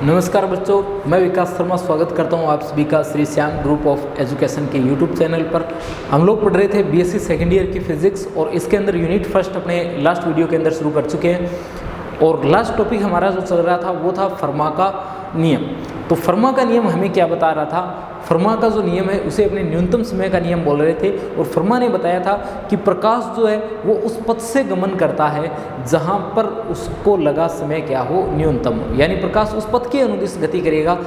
नमस्कार बच्चों, मैं विकास शर्मा स्वागत करता हूं आप सभी का Shri Shyam group of education के यूट्यूब चैनल पर। हम लोग पढ़ रहे थे बीएससी सेकेंड ईयर की फिजिक्स और इसके अंदर यूनिट फर्स्ट अपने लास्ट वीडियो के अंदर शुरू कर चुके हैं। और लास्ट टॉपिक हमारा जो चल रहा था वो था फर्मा का नियम। तो फर्मा का नियम हमें क्या बता रहा था? फर्मा का जो नियम है उसे अपने न्यूनतम समय का नियम बोल रहे थे। और फर्मा ने बताया था कि प्रकाश जो है वो उस पथ से गमन करता है जहाँ पर उसको लगा समय क्या हो, न्यूनतम हो। यानी प्रकाश उस पथ के अनुदिश गति करेगा।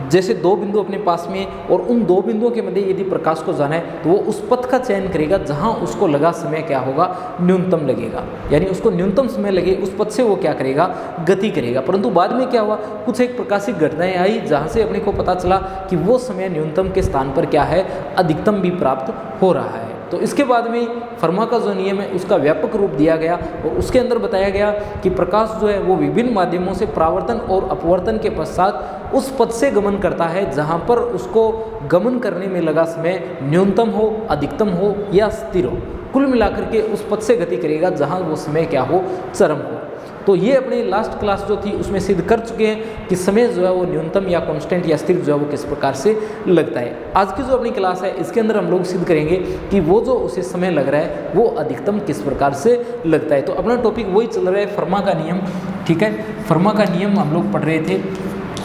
जैसे दो बिंदु अपने पास में और उन दो बिंदुओं के मध्य यदि प्रकाश को जाना है तो वो उस पथ का चयन करेगा जहाँ उसको लगा समय क्या होगा, न्यूनतम लगेगा। यानी उसको न्यूनतम समय लगे उस पथ से वो क्या करेगा, गति करेगा। परंतु बाद में क्या हुआ, कुछ एक प्रकाशिक घटनाएं आई जहाँ से अपने को पता चला कि वो समय न्यूनतम के स्थान पर क्या है, अधिकतम भी प्राप्त हो रहा है। तो इसके बाद में फर्मा का जो नियम है उसका व्यापक रूप दिया गया और उसके अंदर बताया गया कि प्रकाश जो है वो विभिन्न माध्यमों से परावर्तन और अपवर्तन के पश्चात उस पथ से गमन करता है जहाँ पर उसको गमन करने में लगा समय न्यूनतम हो, अधिकतम हो या स्थिर हो। कुल मिलाकर के उस पथ से गति करेगा जहाँ वो समय क्या हो, चरम हो। तो ये अपने लास्ट क्लास जो थी उसमें सिद्ध कर चुके हैं कि समय जो है वो न्यूनतम या कांस्टेंट या स्थिर जो है वो किस प्रकार से लगता है। आज की जो अपनी क्लास है इसके अंदर हम लोग सिद्ध करेंगे कि वो जो उसे समय लग रहा है वो अधिकतम किस प्रकार से लगता है। तो अपना टॉपिक वही चल रहा है, फर्मा का नियम। ठीक है, फर्मा का नियम हम लोग पढ़ रहे थे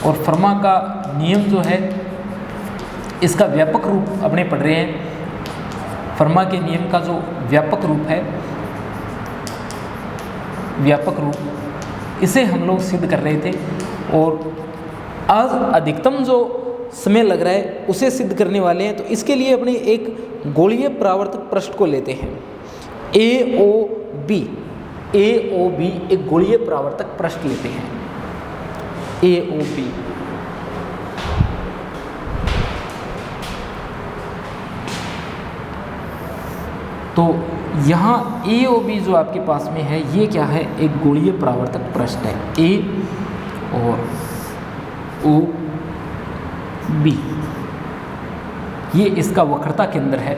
और फर्मा का नियम जो है इसका व्यापक रूप अपने पढ़ रहे हैं। फर्मा के नियम का जो व्यापक रूप है, व्यापक रूप इसे हम लोग सिद्ध कर रहे थे। और आज अधिकतम जो समय लग रहा है उसे सिद्ध करने वाले हैं। तो इसके लिए अपने एक गोलीय परावर्तक पृष्ठ को लेते हैं, AOB। एक गोलीय परावर्तक पृष्ठ लेते हैं, AOB। तो यहाँ AOB जो आपके पास में है ये क्या है, एक गोलीय परावर्तक पृष्ठ है, A और OB। ये इसका वक्रता केंद्र है।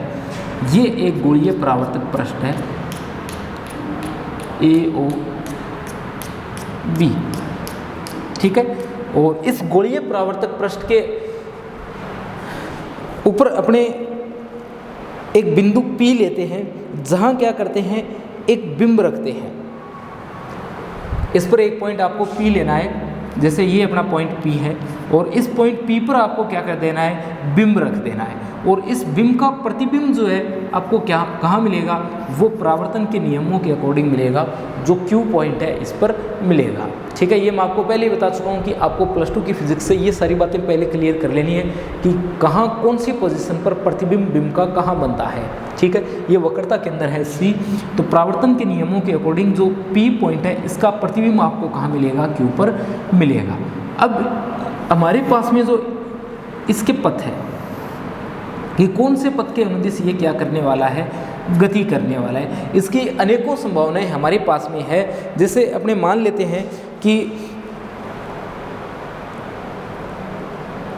ये एक गोलीय परावर्तक पृष्ठ है, AOB। ठीक है, और इस गोलीय परावर्तक पृष्ठ के ऊपर अपने एक बिंदु P लेते हैं जहां क्या करते हैं, एक बिंब रखते हैं। इस पर एक पॉइंट आपको P लेना है। जैसे ये अपना पॉइंट P है और इस पॉइंट P पर आपको क्या कर देना है, बिंब रख देना है। और इस बिंब का प्रतिबिंब जो है आपको क्या कहाँ मिलेगा, वो परावर्तन के नियमों के अकॉर्डिंग मिलेगा, जो Q पॉइंट है इस पर मिलेगा। ठीक है, ये मैं आपको पहले ही बता चुका हूँ कि आपको प्लस 2 की फिजिक्स से ये सारी बातें पहले क्लियर कर लेनी है कि कहाँ कौन सी पोजीशन पर प्रतिबिंब बिंब का कहाँ बनता है। ठीक है, ये वक्रता के अंदर है C। तो परावर्तन के नियमों के अकॉर्डिंग जो P पॉइंट है इसका प्रतिबिंब आपको कहाँ मिलेगा, Q पर मिलेगा। अब हमारे पास में जो इसके पथ है, ये कौन से पथ के अनुदिश ये क्या करने वाला है, गति करने वाला है। इसकी अनेकों संभावनाएं हमारे पास में है। जैसे अपने मान लेते हैं कि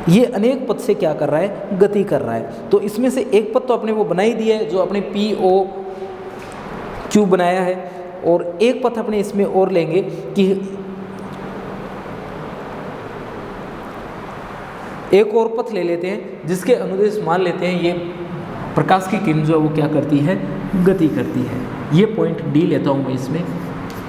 ये अनेक पथ से क्या कर रहा है, गति कर रहा है। तो इसमें से एक पथ तो अपने वो बना ही दिया है जो अपने POQ बनाया है। और एक पथ अपने इसमें और लेंगे कि एक और पथ ले लेते हैं जिसके अनुदेश मान लेते हैं ये प्रकाश की किरण जो है वो क्या करती है, गति करती है। ये पॉइंट D लेता हूँ मैं इसमें।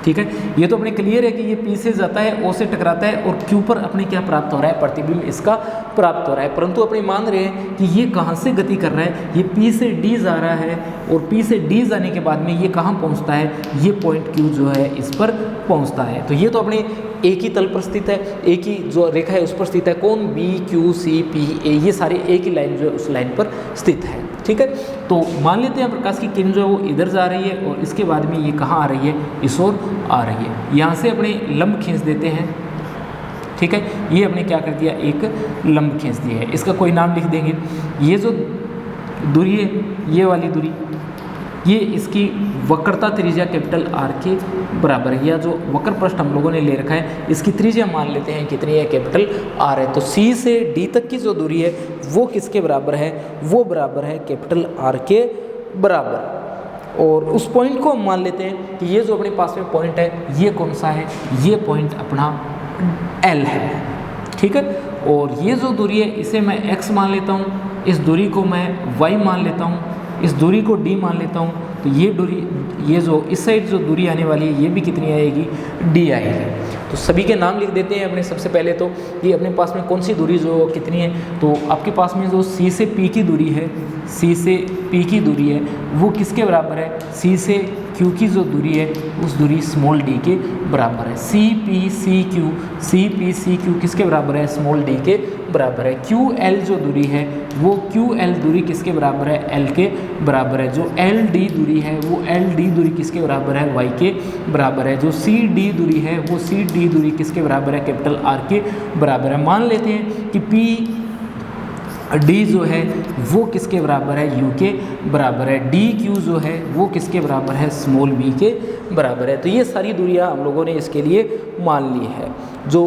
ठीक है, ये तो अपने क्लियर है कि ये P से जाता है, O से टकराता है और Q पर अपने क्या प्राप्त हो रहा है, प्रतिबिंब इसका प्राप्त हो रहा है। परंतु अपने मान रहे हैं कि ये कहाँ से गति कर रहा है, ये P से D जा रहा है और P से D जाने के बाद में ये कहाँ पहुँचता है, ये पॉइंट Q जो है इस पर पहुँचता है। तो ये तो अपने एक ही तल पर स्थित है, एक ही जो रेखा है उस पर स्थित है। कौन, BQCPA, ये सारे एक ही लाइन जो है उस लाइन पर स्थित है। ठीक है, तो मान लेते हैं प्रकाश की किरण जो है वो इधर जा रही है और इसके बाद में ये कहाँ आ रही है, इस ओर आ रही है। यहाँ से अपने लंब खींच देते हैं। ठीक है, ये अपने क्या कर दिया, एक लंब खींच दिया है। इसका कोई नाम लिख देंगे। ये जो दूरी है, ये वाली दूरी, ये इसकी वक्रता त्रिज्या कैपिटल R के बराबर है। या जो वक्र पृष्ठ हम लोगों ने ले रखा है इसकी त्रिज्या मान लेते हैं कितनी है, कैपिटल R है। तो C से D तक की जो दूरी है वो किसके बराबर है, वो बराबर है कैपिटल R के बराबर। और उस पॉइंट को हम मान लेते हैं कि ये जो अपने पास में पॉइंट है ये कौन सा है, ये पॉइंट अपना L है। ठीक है। और ये जो दूरी है इसे मैं x मान लेता हूँ, इस दूरी को मैं y मान लेता हूँ, इस दूरी को d मान लेता हूँ। तो ये दूरी, ये जो इस साइड जो दूरी आने वाली है ये भी कितनी आएगी, d आएगी। तो सभी के नाम लिख देते हैं अपने। सबसे पहले तो ये अपने पास में कौन सी दूरी जो कितनी है, तो आपके पास में जो c से p की दूरी है, c से p की दूरी है वो किसके बराबर है, c से q की जो दूरी है उस दूरी स्मॉल d के बराबर है। c p c q किसके बराबर है, स्मॉल d के बराबर है। q l जो दूरी है वो q l दूरी किसके बराबर है, l के बराबर है। जो l d दूरी है वो l d दूरी किसके बराबर है, y के बराबर है। जो c d दूरी है वो c d दूरी किसके बराबर है, कैपिटल R के बराबर है। मान लेते हैं कि p d जो है वो किसके बराबर है, u के बराबर है। d q जो है वो किसके बराबर है, स्मॉल b के बराबर है। तो ये सारी दूरियां हम लोगों ने इसके लिए मान ली है। जो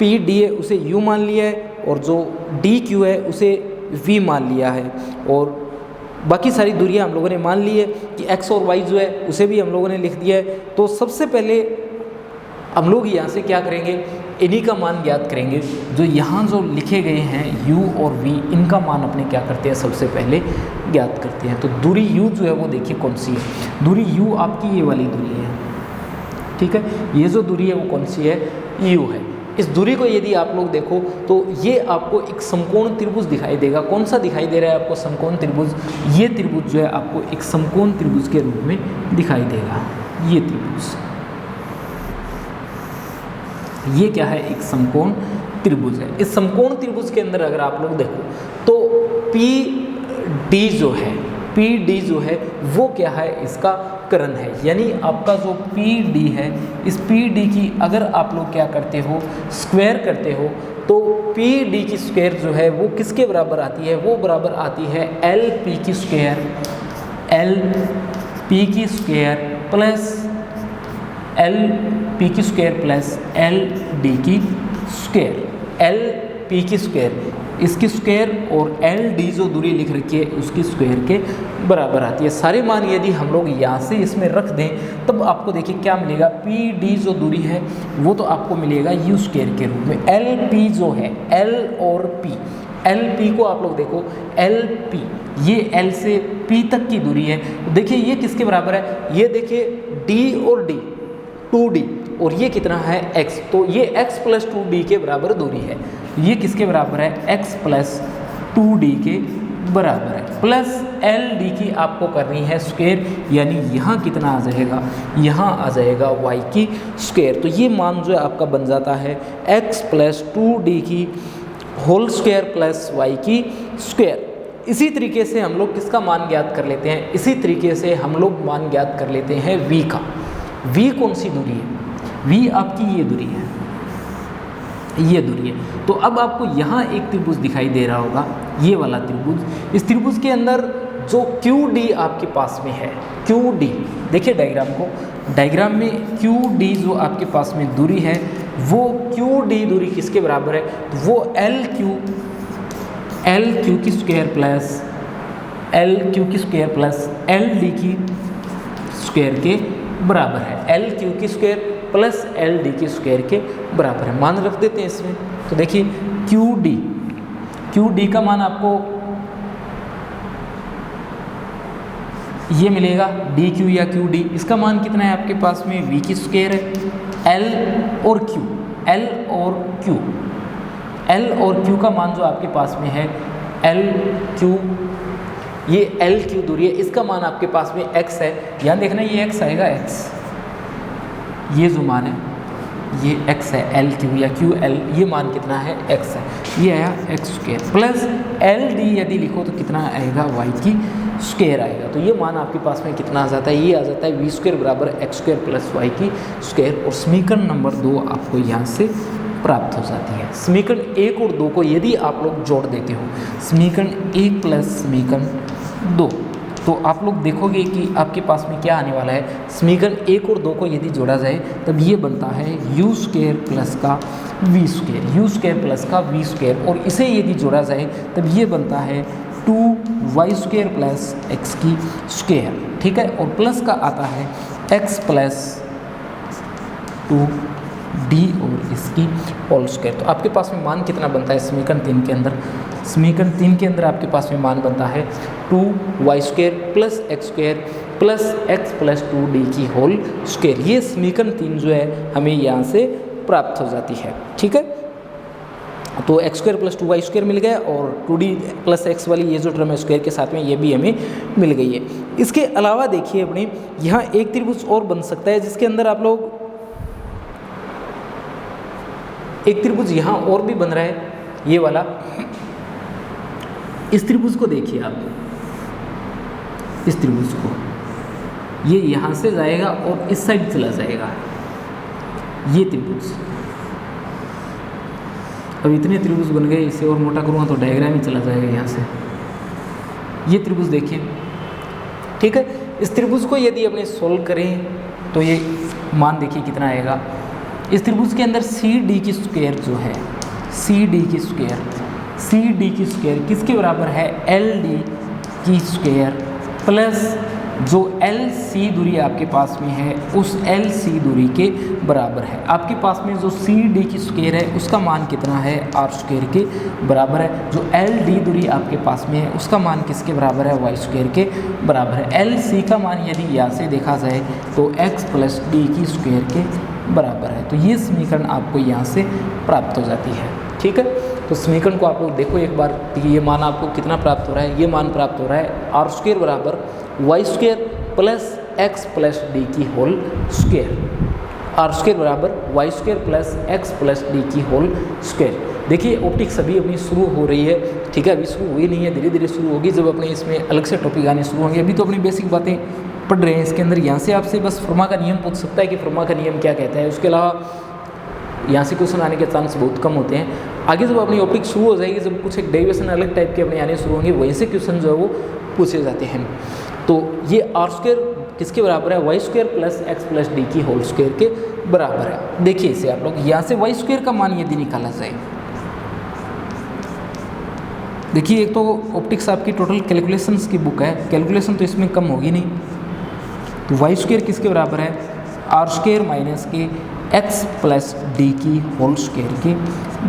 p d है उसे u मान लिया है और जो d q है उसे v मान लिया है। और बाकी सारी दूरियां हम लोगों ने मान ली है कि x और y जो है उसे भी हम लोगों ने लिख दिया है। तो सबसे पहले हम लोग यहाँ से क्या करेंगे, इन्हीं का मान ज्ञात करेंगे। जो यहाँ जो लिखे गए हैं u और v, इनका मान अपने क्या करते हैं, सबसे पहले ज्ञात करते हैं। तो दूरी u जो है वो देखिए कौन सी है, दूरी u आपकी ये वाली दूरी है, ठीक है। ये जो दूरी है वो कौन सी है, u है। इस दूरी को यदि आप लोग देखो तो ये आपको एक समकोण त्रिभुज दिखाई देगा। कौन सा दिखाई दे रहा है आपको, समकोण त्रिभुज। ये त्रिभुज जो है आपको एक समकोण त्रिभुज के रूप में दिखाई देगा। ये त्रिभुज, ये क्या है, एक समकोण त्रिभुज है। इस समकोण त्रिभुज के अंदर अगर आप लोग देखो तो PD जो है वो क्या है, इसका कर्ण है। यानी आपका जो PD है, इस PD की अगर आप लोग क्या करते हो, स्क्वायर करते हो, तो PD की स्क्वायर जो है वो किसके बराबर आती है, वो बराबर आती है LP की स्क्वायर, LP की स्क्वायर प्लस LP की स्क्वायर प्लस LD की स्क्वायर। LP की स्क्वायर, इसकी स्क्वायर और LD जो दूरी लिख रखी है उसकी स्क्वायर के बराबर आती है। सारे मान यदि हम लोग यहाँ से इसमें रख दें तब आपको देखिए क्या मिलेगा, PD जो दूरी है वो तो आपको मिलेगा U स्क्वायर के रूप में। LP जो है, L और P, LP को आप लोग देखो, LP ये L से P तक की दूरी है। देखिए ये किसके बराबर है, ये देखिए D और D, 2D, और ये कितना है x, तो ये x प्लस 2D के बराबर दूरी है। ये किसके बराबर है, x प्लस 2D के बराबर है। प्लस LD की आपको करनी है स्क्वायर, यानी यहाँ कितना आ जाएगा, यहाँ आ जाएगा y की स्क्वायर। तो ये मान जो है आपका बन जाता है x प्लस 2D की होल स्क्वायर प्लस y की स्क्वायर। इसी तरीके से हम लोग किसका मान ज्ञात कर लेते हैं, इसी तरीके से हम लोग मान ज्ञात कर लेते हैं v का। v कौन सी दूरी है, v आपकी ये दूरी है, ये दूरी है। तो अब आपको यहाँ एक त्रिभुज दिखाई दे रहा होगा, ये वाला त्रिभुज। इस त्रिभुज के अंदर जो QD आपके पास में है, QD देखिए डायग्राम को, डायग्राम में QD जो आपके पास में दूरी है वो QD दूरी किसके बराबर है, तो वो LQ की स्क्वायर प्लस LQ की स्क्वायर प्लस LD की स्क्वायर के बराबर है। LQ की स्क्वायर प्लस LD की स्क्वायर के बराबर है। मान रख देते हैं इसमें। तो देखिए QD का मान आपको ये मिलेगा DQ या QD। इसका मान कितना है आपके पास में, V की स्क्वायर है। L और Q का मान जो आपके पास में है LQ, ये LQ दूरी है, इसका मान आपके पास में x है। यहाँ देखना ये x आएगा, x ये जो मान है ये x है, LQ या QL ये मान कितना है, x है। ये आया x स्क्वायर प्लस LD यदि लिखो तो कितना आएगा, y की स्क्वायर आएगा। तो ये मान आपके पास में कितना आ जाता है, ये आ जाता है v स्क्वायर बराबर x स्क्वायर प्लस y की स्क्वायर। और समीकरण नंबर 2 आपको यहाँ से प्राप्त हो जाती है। समीकरण 1 और 2 को यदि आप लोग जोड़ देते हो, समीकरण 1 प्लस समीकरण 2, तो आप लोग देखोगे कि आपके पास में क्या आने वाला है। समीकरण 1 और 2 को यदि जोड़ा जाए तब ये बनता है u स्क्वायर प्लस का v square, u square plus का v स्क्वायर। और इसे यदि जोड़ा जाए तब ये बनता है 2y स्क्वायर प्लस x की स्क्वायर, ठीक है। और प्लस का आता है x प्लस 2 डी और इसकी होल स्क्वायर। तो आपके पास में मान कितना बनता है समीकरण 3 के अंदर? समीकरण 3 के अंदर आपके पास में मान बनता है 2y² plus x² plus x plus 2d की होल स्क्वायर। ये समीकरण 3 जो है हमें यहाँ से प्राप्त हो जाती है। ठीक है, तो x² प्लस 2y² मिल गया और 2d प्लस x वाली ये जो टर्म है स्क्वायर के साथ में ये भी हमें मिल गई है। इसके अलावा देखिए अपने यहाँ एक त्रिभुज और बन सकता है जिसके अंदर आप लोग एक त्रिभुज यहाँ और भी बन रहा है, ये वाला। इस त्रिभुज को देखिए आप, इस त्रिभुज को, ये यहाँ से जाएगा और इस साइड चला जाएगा, ये त्रिभुज। अब इतने त्रिभुज बन गए, इसे और मोटा करूँगा तो डायग्राम ही चला जाएगा यहाँ से। ये त्रिभुज देखिए, ठीक है। इस त्रिभुज को यदि अपने सोल्व करें तो ये मान देखिए कितना आएगा। इस त्रिभुज के अंदर सी डी की स्क्वायर जो है, सी डी की स्क्वायर किसके बराबर है? एल डी की स्क्वायर प्लस जो एल सी दूरी आपके पास में है उस एल सी दूरी के बराबर है। आपके पास में जो सी डी की स्क्वायर है उसका मान कितना है? आर स्क्वायर के बराबर है। जो एल डी दूरी आपके पास में है उसका मान किसके बराबर है? वाई स्क्वायर के बराबर है। एल सी का मान यदि यहाँ से देखा जाए तो एक्स प्लस डी की स्क्वायर के बराबर है। तो ये समीकरण आपको यहाँ से प्राप्त हो जाती है। ठीक है, तो समीकरण को आप लोग देखो एक बार, ये मान आपको कितना प्राप्त हो रहा है? ये मान प्राप्त हो रहा है आर स्क्वायर बराबर y square plus x plus d की होल स्क्वायर। आर स्क्वायर बराबर y square plus x plus d की होल स्क्वायर। देखिए ऑप्टिक्स अभी अपनी शुरू हो रही है, ठीक है, अभी शुरू हुई नहीं है, धीरे धीरे शुरू होगी जब अपने इसमें अलग से टॉपिक आने शुरू होंगे। अभी तो अपनी बेसिक बातें पढ़ रहे हैं इसके अंदर। यहाँ से आपसे बस फर्मा का नियम पूछ सकता है कि फर्मा का नियम क्या कहता है, उसके अलावा यहाँ से क्वेश्चन आने के चांस बहुत कम होते हैं। आगे जब अपनी ऑप्टिक्स शुरू हो जाएगी, जब कुछ एक डेरिवेशन अलग टाइप के अपने आने शुरू होंगे, वहीं से क्वेश्चन जो है वो पूछे जाते हैं। तो ये आर स्क्वायर किसके बराबर है? Y square plus x plus d की होल स्क्वायर के बराबर है। देखिए इसे आप लोग यहाँ से वाई स्क्वायर का मान यदि निकाला जाए, देखिए एक तो ऑप्टिक्स आपकी टोटल कैलकुलेशंस की बुक है, कैलकुलेशन तो इसमें कम होगी नहीं। तो वाई स्क्वायर किसके बराबर है? आर स्क्वायर माइनस के एक्स प्लस डी की होल स्क्वायर के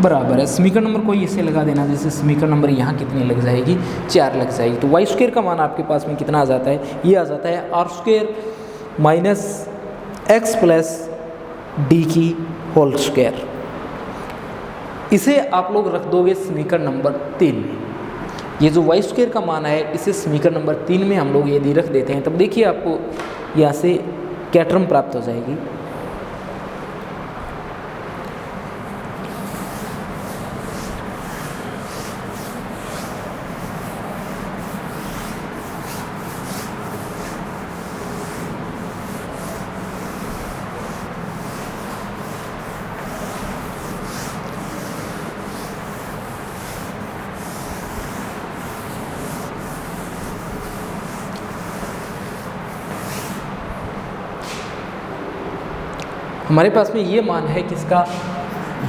बराबर है। समीकरण नंबर कोई इसे लगा देना, जैसे समीकरण नंबर यहाँ कितनी लग जाएगी? 4 लग जाएगी। तो वाई स्क्वायर का मान आपके पास में कितना आ जाता है? ये आ जाता है r square minus x plus d की होल स्क्वायर। इसे आप लोग रख दोगे समीकरण नंबर 3 में। ये जो वाई स्क्वायर का मान है इसे समीकरण नंबर 3 में हम लोग यदि रख देते हैं, तब देखिए आपको यहाँ से क्या टर्म प्राप्त हो जाएगी? हमारे पास में ये मान है किसका?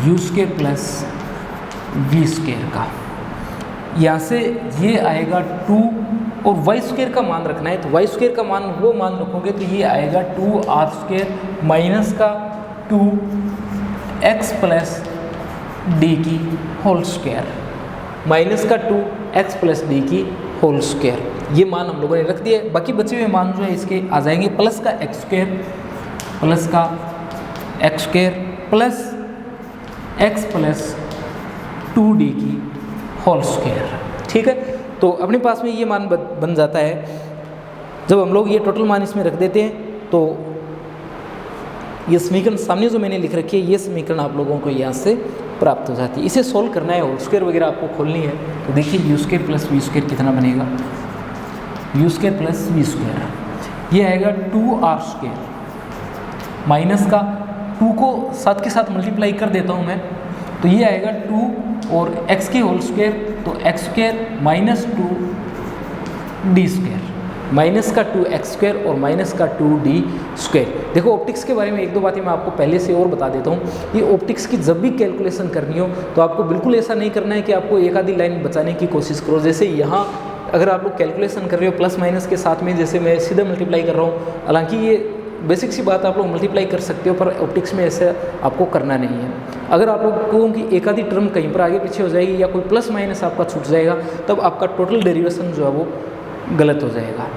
U square plus v square का। यहाँ से ये आएगा 2 और वाई स्क्वायर का मान रखना है, तो वाई स्क्वायर का मान वो मान रखोगे तो ये आएगा 2r स्क्वायर माइनस का 2x प्लस डी की होल स्क्वायर, माइनस का 2x प्लस डी की होल स्क्वायर। ये मान हम लोगों ने रख दिया। बाकी बचे हुए मान जो है इसके आ जाएंगे प्लस का एक्स स्क्वायर प्लस का x square plus x plus 2d की होल स्क्वायर। ठीक है, तो अपने पास में ये मान बन जाता है। जब हम लोग ये टोटल मान इसमें रख देते हैं तो ये समीकरण सामने जो मैंने लिख रखी है, ये समीकरण आप लोगों को यहाँ से प्राप्त हो जाती है। इसे सोल्व करना है, होल स्क्वायर वगैरह आपको खोलनी है। तो देखिए u square plus v square कितना बनेगा? U square plus v square, ये आएगा 2r स्क्वायर माइनस का 2 को 7 के साथ मल्टीप्लाई कर देता हूँ मैं, तो ये आएगा 2 और x की होल स्क्वायर, तो x square minus 2d square, minus का 2x स्क्वायर और माइनस का 2d स्क्वायर। देखो ऑप्टिक्स के बारे में एक दो बातें मैं आपको पहले से और बता देता हूँ। ये ऑप्टिक्स की जब भी कैलकुलेशन करनी हो तो आपको बिल्कुल ऐसा नहीं करना है कि आपको एक आधी लाइन बचाने की कोशिश करो। जैसे यहाँ अगर आप लोग कैलकुलेशन कर रहे हो प्लस माइनस के साथ में, जैसे मैं सीधा मल्टीप्लाई कर रहा हूँ, हालांकि ये बेसिक सी बात, आप लोग मल्टीप्लाई कर सकते हो, पर ऑप्टिक्स में ऐसे आपको करना नहीं है। अगर आप लोग को कि एक आधी टर्म कहीं पर आगे पीछे हो जाएगी या कोई प्लस माइनस आपका छूट जाएगा, तब आपका टोटल डेरिवेशन जो है वो गलत हो जाएगा।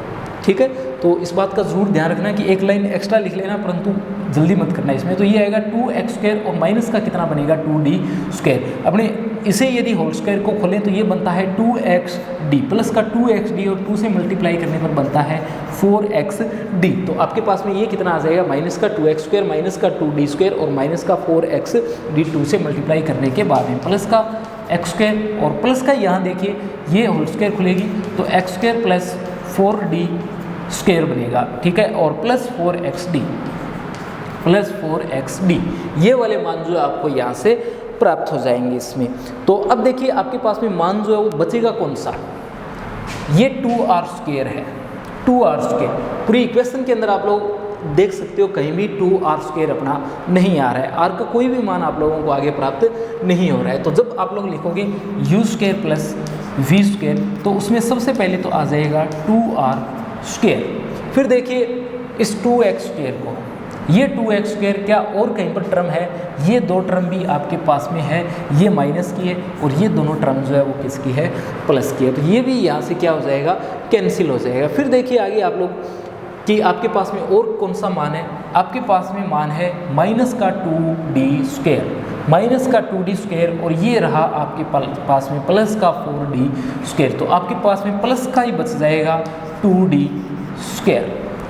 ठीक है, तो इस बात का जरूर ध्यान रखना कि एक लाइन एक्स्ट्रा लिख लेना, परंतु जल्दी मत करना इसमें। तो ये आएगा 2x² और माइनस का कितना बनेगा 2d²। अपने इसे यदि होल स्क्वायर को खोलें तो ये बनता है 2xd, प्लस का 2xd और 2 से मल्टीप्लाई करने पर बनता है 4xd। तो आपके पास में ये कितना आ जाएगा, माइनस का 2x² माइनस का 2d² और माइनस का 4xd। 2 से मल्टीप्लाई करने के बाद में प्लस का x² और प्लस का यहाँ देखिए ये होल स्क्वायर खुलेगी तो x² प्लस 4d² बनेगा। ठीक है, और प्लस 4xd ये वाले मान जो है आपको यहाँ से प्राप्त हो जाएंगे इसमें। तो अब देखिए आपके पास में मान जो है वो बचेगा कौन सा, ये 2r² है। 2r², पूरी इक्वेशन के अंदर आप लोग देख सकते हो कहीं भी 2r² अपना नहीं आ रहा है, r का कोई भी मान आप लोगों को आगे प्राप्त नहीं हो रहा है। तो जब आप लोग लिखोगे u² प्लस v², तो उसमें सबसे पहले तो आ जाएगा 2r²। फिर देखिए इस 2x² को, ये 2x² क्या और कहीं पर टर्म है, ये दो टर्म भी आपके पास में है, ये माइनस की है और ये दोनों टर्म जो है वो किसकी है, प्लस की है। तो ये भी यहाँ से क्या हो जाएगा, कैंसिल हो जाएगा। फिर देखिए आगे आप लोग कि आपके पास में और कौन सा मान है, आपके पास में मान है माइनस का 2d², माइनस का 2d² और ये रहा आपके पास में प्लस का 4d²। तो आपके पास में प्लस का ही बच जाएगा 2d²।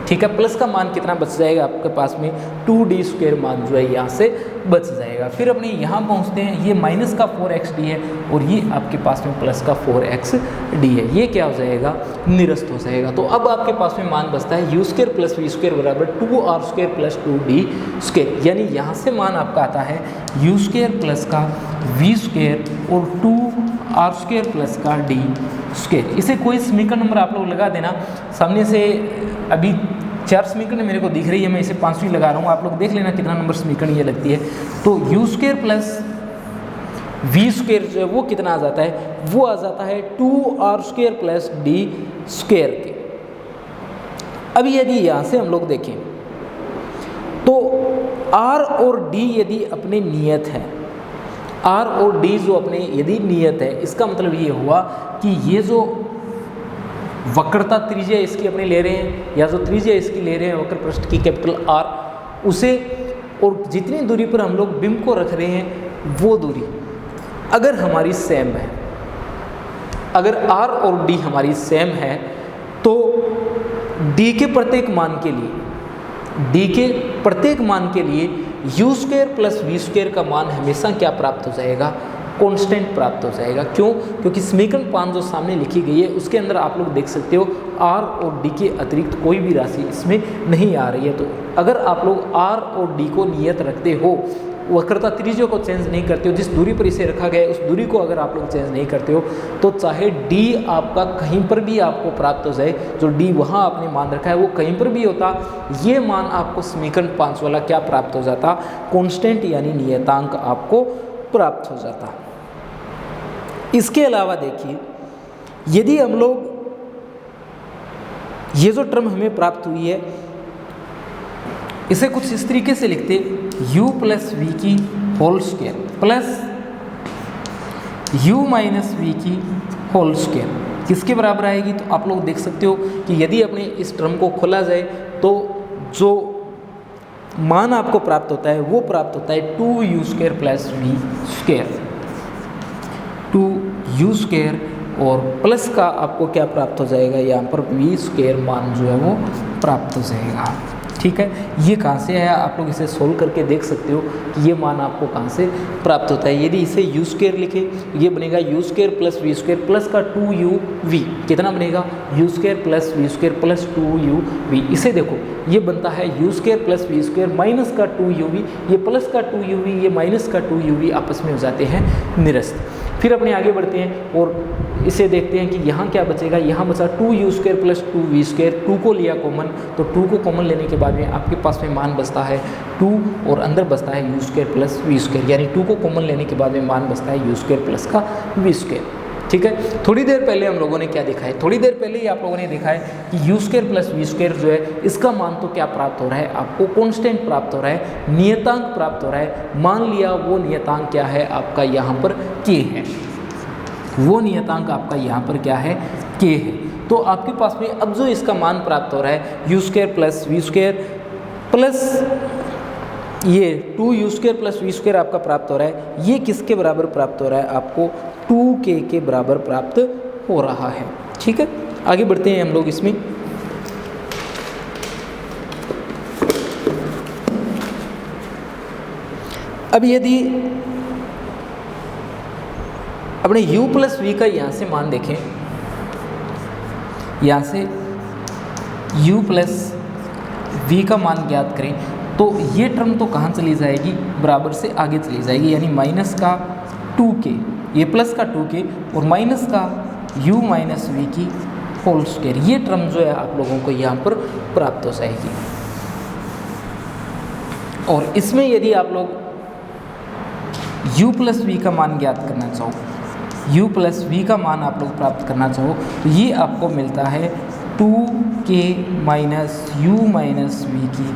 ठीक है, प्लस का मान कितना बच जाएगा आपके पास में 2d² मान जो है यहाँ से बच जाएगा। फिर अपने यहाँ पहुँचते हैं, ये माइनस का 4xd है और ये आपके पास में प्लस का 4xd है, ये क्या हो जाएगा, निरस्त हो जाएगा। तो अब आपके पास में मान बचता है u² प्लस v² बराबर 2r² प्लस 2d², यानी यहाँ से मान आपका आता है u² प्लस का v² और 2r² प्लस का d²। इसे कोई समीकरण नंबर आप लोग लगा देना, सामने से अभी 4 समीकरण मेरे को दिख रही है, मैं इसे 5वीं लगा रहा हूँ, आप लोग देख लेना कितना नंबर समीकरण ये लगती है। तो u² प्लस v² जो है वो कितना आ जाता है, वो आ जाता है 2r² प्लस d² के। अभी यदि यहाँ से हम लोग देखें तो r और d यदि अपने नियत है, r और d जो अपने यदि नियत है, इसका मतलब ये हुआ कि ये जो वक्रता त्रिज्या इसकी अपने ले रहे हैं या जो त्रिज्या इसकी ले रहे हैं वक्र पृष्ठ की कैपिटल R, उसे और जितनी दूरी पर हम लोग बिंब को रख रहे हैं वो दूरी अगर हमारी सेम है, अगर R और D हमारी सेम है, तो D के प्रत्येक मान के लिए, D के प्रत्येक मान के लिए u² प्लस v² का मान हमेशा क्या प्राप्त हो जाएगा, कांस्टेंट प्राप्त हो जाएगा। क्यों, क्योंकि समीकरण 5 जो सामने लिखी गई है उसके अंदर आप लोग देख सकते हो r और d के अतिरिक्त कोई भी राशि इसमें नहीं आ रही है। तो अगर आप लोग r और d को नियत रखते हो, वक्रता त्रिज्या को चेंज नहीं करते हो, जिस दूरी पर इसे रखा गया है उस दूरी को अगर आप लोग चेंज नहीं करते हो, तो चाहे d आपका कहीं पर भी आपको प्राप्त हो जाए, जो d वहाँ आपने मान रखा है वो कहीं पर भी होता, ये मान आपको समीकरण 5 वाला क्या प्राप्त हो जाता, कांस्टेंट यानी नियतांक आपको प्राप्त हो जाता। इसके अलावा देखिए यदि हम लोग ये जो टर्म हमें प्राप्त हुई है इसे कुछ इस तरीके से लिखते, u प्लस v की whole square plus u minus v की होल स्क्वायर किसके बराबर आएगी। तो आप लोग देख सकते हो कि यदि अपने इस टर्म को खोला जाए तो जो मान आपको प्राप्त होता है वो प्राप्त होता है 2u² प्लस v², 2u² और प्लस का आपको क्या प्राप्त हो जाएगा, यहाँ पर v² मान जो है वो प्राप्त हो जाएगा। ठीक है, ये कहाँ से है, आप लोग इसे सोल्व करके देख सकते हो कि ये मान आपको कहाँ से प्राप्त होता है। यदि इसे u² लिखे ये बनेगा u² प्लस v² प्लस का 2uv, कितना बनेगा u² plus v² plus 2uv। इसे देखो ये बनता है u² प्लस v² माइनस का 2uv, ये प्लस का 2uv ये माइनस का 2uv आपस में हो जाते हैं निरस्त। फिर अपने आगे बढ़ते हैं और इसे देखते हैं कि यहाँ क्या बचेगा, यहाँ बचा 2u² प्लस 2v², 2 को लिया कॉमन, तो 2 को कॉमन लेने के बाद में आपके पास में मान बचता है 2 और अंदर बचता है u² प्लस v², यानी 2 को कॉमन लेने के बाद में मान बचता है u² प्लस का v²। ठीक है। थोड़ी देर पहले हम लोगों ने क्या देखा है, थोड़ी देर पहले ही आप लोगों ने देखा है कि u² + v² जो है इसका मान तो क्या प्राप्त हो रहा है, आपको कांस्टेंट प्राप्त हो रहा है, नियतांक प्राप्त हो रहा है। मान लिया वो नियतांक क्या है आपका यहाँ पर k है, वो नियतांक आपका यहाँ पर क्या है k है। तो आपके पास में अब जो इसका मान प्राप्त हो रहा है u² + v² प्लस ये 2u² + v² आपका प्राप्त हो रहा है, ये किसके बराबर प्राप्त हो रहा है, आपको 2k के बराबर प्राप्त हो रहा है। ठीक है, आगे बढ़ते हैं हम लोग इसमें। अब यदि अपने u + v का यहाँ से मान देखें, यहाँ से u + v का मान ज्ञात करें तो ये टर्म तो कहाँ चली जाएगी, बराबर से आगे चली जाएगी, यानी माइनस का 2k, ये प्लस का 2k और माइनस का u - v की होल स्क्वायर, ये टर्म जो है आप लोगों को यहाँ पर प्राप्त हो जाएगी। और इसमें यदि आप लोग u + v का मान ज्ञात करना चाहो, u + v का मान आप लोग प्राप्त करना चाहो तो ये आपको मिलता है 2k - u - v की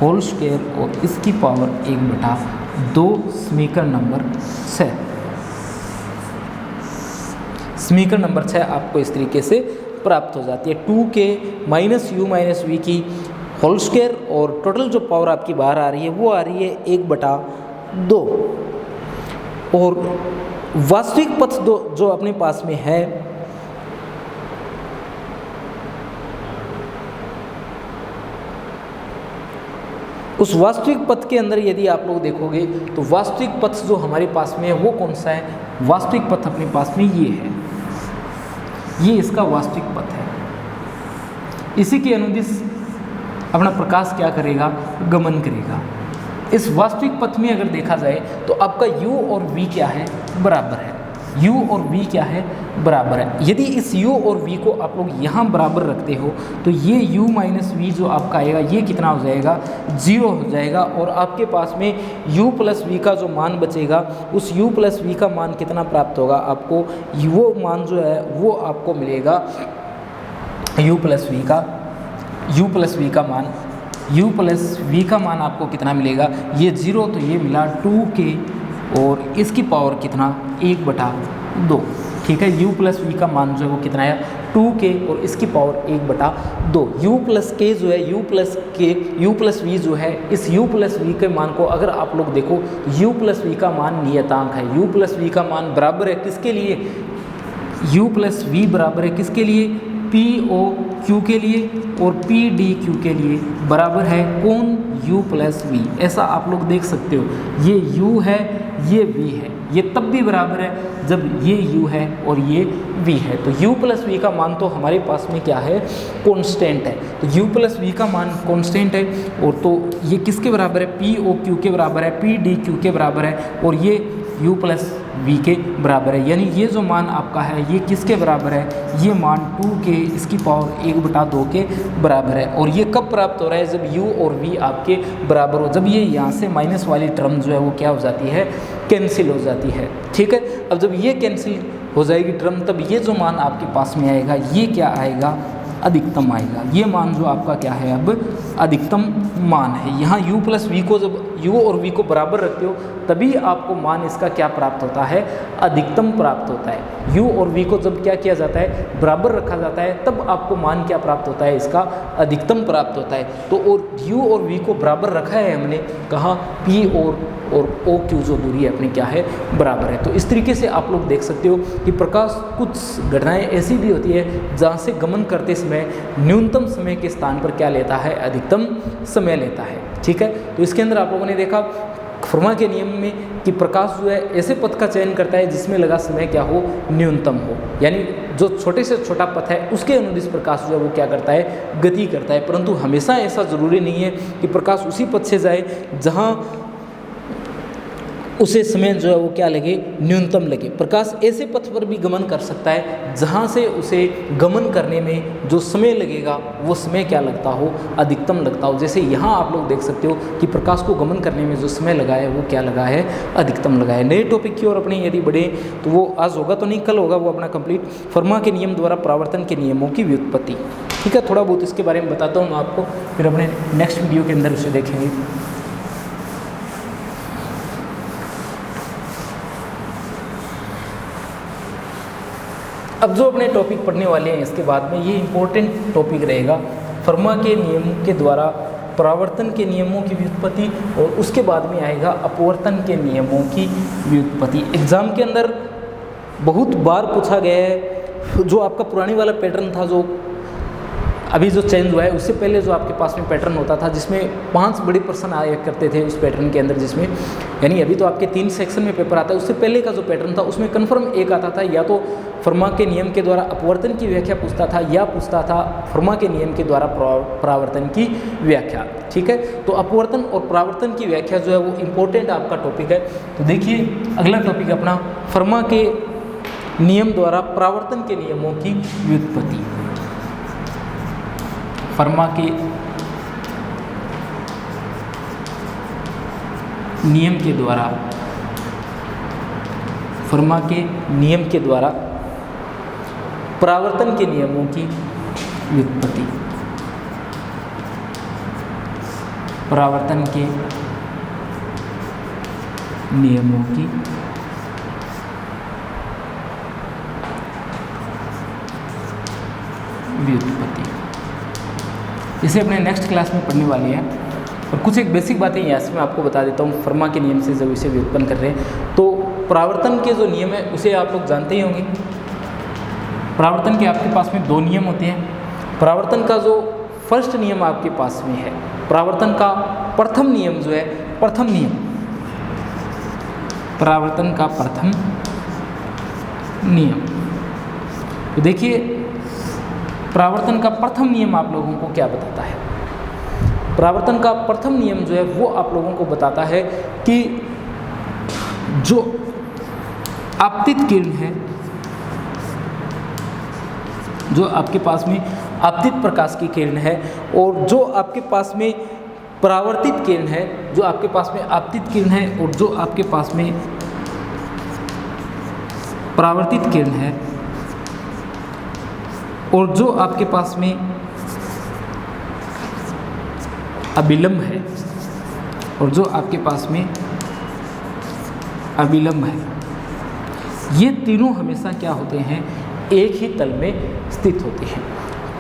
होल स्क्वायर और इसकी पावर 1/2 समीकरण नंबर 6। समीकरण नंबर 6 आपको इस तरीके से प्राप्त हो जाती है, 2k - u - v की होल स्क्वायर और टोटल जो पावर आपकी बाहर आ रही है वो आ रही है 1/2। और वास्तविक पथ जो अपने पास में है उस वास्तविक पथ के अंदर यदि आप लोग देखोगे तो वास्तविक पथ जो हमारे पास में है वो कौन सा है, वास्तविक पथ अपने पास में ये है, ये इसका वास्तविक पथ है। इसी के अनुदिश अपना प्रकाश क्या करेगा, गमन करेगा। इस वास्तविक पथ में अगर देखा जाए तो आपका u और v क्या है, बराबर है, u और v क्या है, बराबर है। यदि इस u और v को आप लोग यहाँ बराबर रखते हो तो ये u - v जो आपका आएगा ये कितना हो जाएगा, 0 हो जाएगा। और आपके पास में u + v का जो मान बचेगा उस u + v का मान कितना प्राप्त होगा आपको, वो मान जो है वो आपको मिलेगा u + v का, u + v का मान, u + v का मान आपको कितना मिलेगा, ये 0 तो ये मिला 2k और इसकी पावर कितना 1/2। ठीक है, u + v का मान जो है वो कितना है 2k और इसकी पावर 1/2। u + k जो है u + v जो है, इस u + v के मान को अगर आप लोग देखो तो u + v का मान नियतांक है, u + v का मान बराबर है किसके लिए, u + v बराबर है किसके लिए, POQ के लिए और PDQ के लिए बराबर है कौन, u + v। ऐसा आप लोग देख सकते हो, ये u है ये v है, ये तब भी बराबर है जब ये u है और ये v है। तो u + v का मान तो हमारे पास में क्या है, कांस्टेंट है। तो u + v का मान कांस्टेंट है और तो ये किसके बराबर है, POQ के बराबर है, PDQ के बराबर है और ये u + v के बराबर है। यानी ये जो मान आपका है ये किसके बराबर है, ये मान 2k इसकी पावर 1/2 के बराबर है। और ये कब प्राप्त हो रहा है, जब u और v आपके बराबर हो, जब ये यहाँ से माइनस वाली टर्म जो है वो क्या हो जाती है, कैंसिल हो जाती है। ठीक है, अब जब ये कैंसिल हो जाएगी टर्म तब ये जो मान आपके पास में आएगा ये क्या आएगा, अधिकतम आएगा। ये मान जो आपका क्या है अब अधिकतम मान है। यहाँ u + v को जब u और v को बराबर रखते हो तभी आपको मान इसका क्या प्राप्त होता है, अधिकतम प्राप्त होता है। u और v को जब क्या किया जाता है, बराबर रखा जाता है तब आपको मान क्या प्राप्त होता है, इसका अधिकतम प्राप्त होता है। तो और u और v को बराबर रखा है हमने, कहाँ, P और OQ जो दूरी है अपनी क्या है, बराबर है। तो इस तरीके से आप लोग देख सकते हो कि प्रकाश कुछ घटनाएं ऐसी भी होती है जहाँ से गमन करते समय न्यूनतम समय के स्थान पर क्या लेता है, अधिकतम समय लेता है। ठीक है, तो इसके अंदर आप लोगों ने देखा फर्मा के नियम में कि प्रकाश जो है ऐसे पथ का चयन करता है जिसमें लगा समय क्या हो, न्यूनतम हो। यानी जो छोटे से छोटा पथ है उसके अनुदिश प्रकाश जो है वो क्या करता है, गति करता है। परंतु हमेशा ऐसा ज़रूरी नहीं है कि प्रकाश उसी पथ से जाए जहाँ उसे समय जो है वो क्या लगे, न्यूनतम लगे। प्रकाश ऐसे पथ पर भी गमन कर सकता है जहाँ से उसे गमन करने में जो समय लगेगा वो समय क्या लगता हो, अधिकतम लगता हो। जैसे यहाँ आप लोग देख सकते हो कि प्रकाश को गमन करने में जो समय लगा है वो क्या लगा है, अधिकतम लगा है। नए टॉपिक की ओर अपने यदि बढ़े तो वो आज होगा तो नहीं, कल होगा वो अपना कंप्लीट, फर्मा के नियम द्वारा परावर्तन के नियमों की व्युत्पत्ति। ठीक है, थोड़ा बहुत इसके बारे में बताता हूँ मैं आपको, फिर अपने नेक्स्ट वीडियो के अंदर उसे देखेंगे। अब जो अपने टॉपिक पढ़ने वाले हैं इसके बाद में ये इंपॉर्टेंट टॉपिक रहेगा, फर्मा के नियम के द्वारा परावर्तन के नियमों की व्युत्पत्ति, और उसके बाद में आएगा अपवर्तन के नियमों की व्युत्पत्ति। एग्जाम के अंदर बहुत बार पूछा गया है, जो आपका पुराने वाला पैटर्न था जो अभी जो चेंज हुआ है, उससे पहले जो आपके पास में पैटर्न होता था जिसमें 5 बड़े प्रश्न आया करते थे उस पैटर्न के अंदर, जिसमें यानी अभी तो आपके 3 सेक्शन में पेपर आता है, उससे पहले का जो पैटर्न था उसमें कन्फर्म एक आता था, या तो फर्मा के नियम के द्वारा अपवर्तन की व्याख्या पूछता था या पूछता था फर्मा के नियम के द्वारा परावर्तन की व्याख्या। ठीक है, तो अपवर्तन और परावर्तन की व्याख्या जो है वो इम्पोर्टेंट आपका टॉपिक है। तो देखिए अगला टॉपिक अपना फर्मा के नियम द्वारा परावर्तन के नियमों की व्युत्पत्ति। फर्मा के नियम के द्वारा, फर्मा के नियम के द्वारा परावर्तन के नियमों की व्युत्पत्ति। परावर्तन के नियमों की व्युत्पत्ति इसे अपने नेक्स्ट क्लास में पढ़ने वाले हैं। और कुछ एक बेसिक बातें यहाँ से मैं आपको बता देता हूँ। फर्मा के नियम से जब इसे व्युत्पन्न कर रहे हैं तो परावर्तन के जो नियम है उसे आप लोग जानते ही होंगे। परावर्तन के आपके पास में 2 नियम होते हैं। परावर्तन का जो फर्स्ट नियम आपके पास में है, परावर्तन का प्रथम नियम जो है, प्रथम नियम, परावर्तन का प्रथम नियम, तो देखिए परावर्तन का प्रथम नियम आप लोगों को क्या बताता है। परावर्तन का प्रथम नियम जो है वो आप लोगों को बताता है कि जो आपतित किरण है, जो आपके पास में आपतित प्रकाश की किरण है, और जो आपके पास में परावर्तित किरण है, जो आपके पास में आपतित किरण है और जो आपके पास में परावर्तित किरण है, और जो आपके पास में अभिलंब है, और जो आपके पास में अभिलंब है, ये तीनों हमेशा क्या होते हैं, एक ही तल में स्थित होते हैं।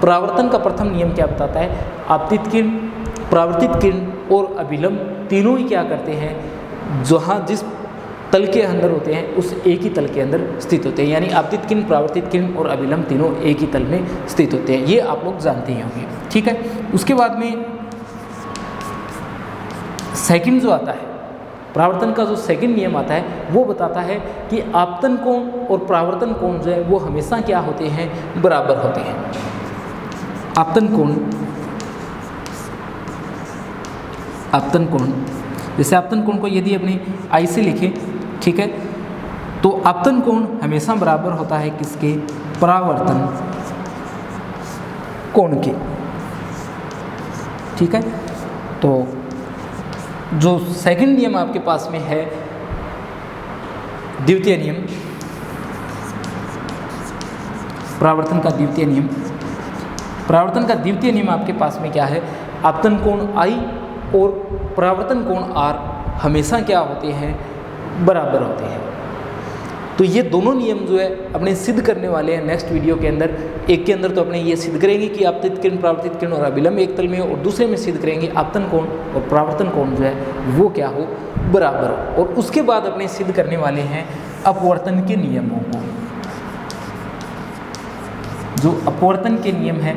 परावर्तन का प्रथम नियम क्या बताता है, आपतित किरण, परावर्तित किरण और अभिलंब तीनों ही क्या करते हैं, जहाँ जिस तल के अंदर होते हैं उस एक ही तल के अंदर स्थित होते हैं। यानी आपतित किरण, परावर्तित किरण और अभिलंब तीनों एक ही तल में स्थित होते हैं, ये आप लोग जानते ही होंगे। ठीक है, उसके बाद में सेकंड जो आता है, परावर्तन का जो सेकंड नियम आता है वो बताता है कि आपतन कोण और परावर्तन कोण जो है वो हमेशा क्या होते हैं, बराबर होते हैं। आपतन कोण, आपतन कोण, जैसे आपतन कोण को यदि अपनी आई से लिखें, ठीक है, तो आपतन कोण हमेशा बराबर होता है किसके, परावर्तन कोण के। ठीक है, तो जो सेकंड नियम आपके पास में है, द्वितीय नियम, परावर्तन का द्वितीय नियम, परावर्तन का द्वितीय नियम आपके पास में क्या है, आपतन कोण I और परावर्तन कोण R हमेशा क्या होते हैं, बराबर होते हैं। तो ये दोनों नियम जो है अपने सिद्ध करने वाले हैं नेक्स्ट वीडियो के अंदर। एक के अंदर तो अपने ये सिद्ध करेंगे कि आपतित किरण, परावर्तित किरण और अभिलंब एक तल में हो, और दूसरे में सिद्ध करेंगे आपतन कोण और परावर्तन कोण जो है वो क्या हो, बराबर हो। और उसके बाद अपने सिद्ध करने वाले हैं अपवर्तन के नियमों को। जो अपवर्तन के नियम है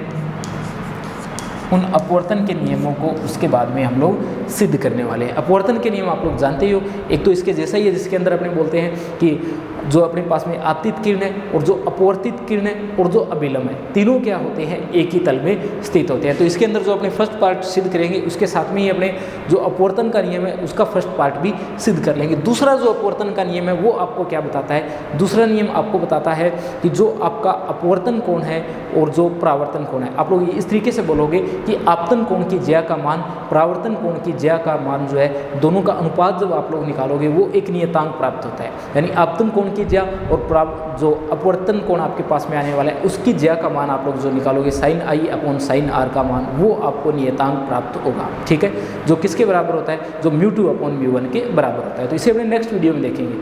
उन अपवर्तन के नियमों को उसके बाद में हम लोग सिद्ध करने वाले हैं। अपवर्तन के नियम आप लोग जानते ही हो, एक तो इसके जैसा ही है जिसके अंदर अपने बोलते हैं कि जो अपने पास में आपतित किरण है और जो अपवर्तित किरण है और जो अभिलंब है, तीनों क्या होते हैं, एक ही तल में स्थित होते हैं। तो इसके अंदर जो अपने फर्स्ट पार्ट सिद्ध करेंगे उसके साथ में ही अपने जो अपवर्तन का नियम है उसका फर्स्ट पार्ट भी सिद्ध कर लेंगे। दूसरा जो अपवर्तन का नियम है वो आपको क्या बताता है, दूसरा नियम आपको बताता है कि जो आपका अपवर्तन कोण है और जो परावर्तन कोण है, आप लोग इस तरीके से बोलोगे कि आपतन कोण की ज्या का मान, परावर्तन कोण की ज्या का मान जो है, दोनों का अनुपात जब आप लोग निकालोगे वो एक नियतांक प्राप्त होता है। यानी आपतन कोण की ज्या और जो अपवर्तन कोण आपके पास में आने वाला है उसकी ज्या का मान आप लोग जो निकालोगे sin i upon sin r का मान, वो आपको नियतांक प्राप्त होगा। ठीक है, जो किसके बराबर होता है, जो μ2 अपॉन μ1 के बराबर होता है। तो इसे अपने नेक्स्ट वीडियो में देखेंगे।